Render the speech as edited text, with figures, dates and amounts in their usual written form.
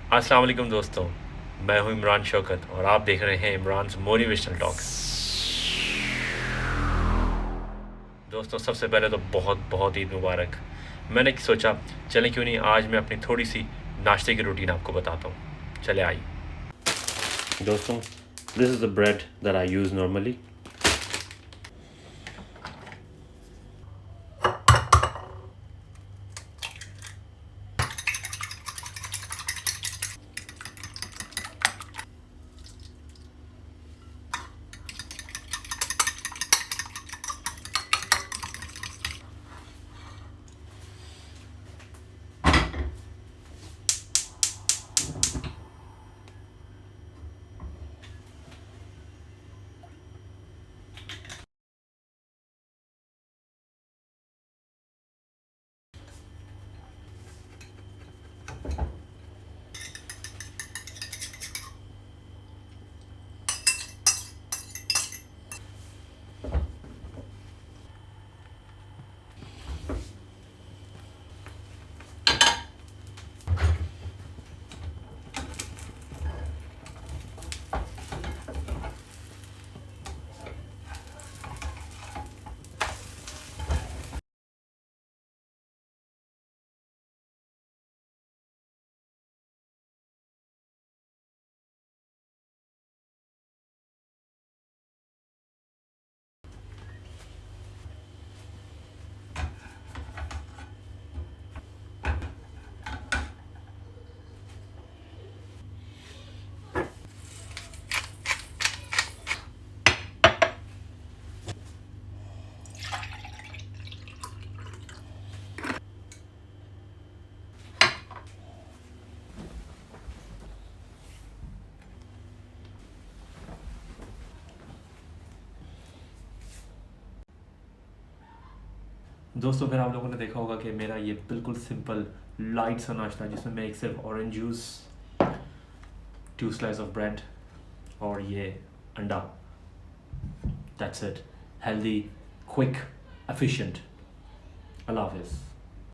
अस्सलाम वालेकुम दोस्तों। मैं हूं इमरान शौकत और आप देख रहे हैं इमरान्स मोटिवेशनल टॉक्स। दोस्तों, सबसे पहले तो बहुत बहुत ईद मुबारक। मैंने सोचा चलें क्यों नहीं आज मैं अपनी थोड़ी सी नाश्ते की रूटीन आपको बताता हूँ। चले आइए दोस्तों, this is the bread that I use normally. दोस्तों, फिर आप लोगों ने देखा होगा कि मेरा ये बिल्कुल सिंपल लाइट सा नाश्ता जिसमें मैं एक सिर्फ orange juice, 2 slice of bread और ये अंडा, that's it. Healthy, quick, efficient. अल्लाह हाफिज़।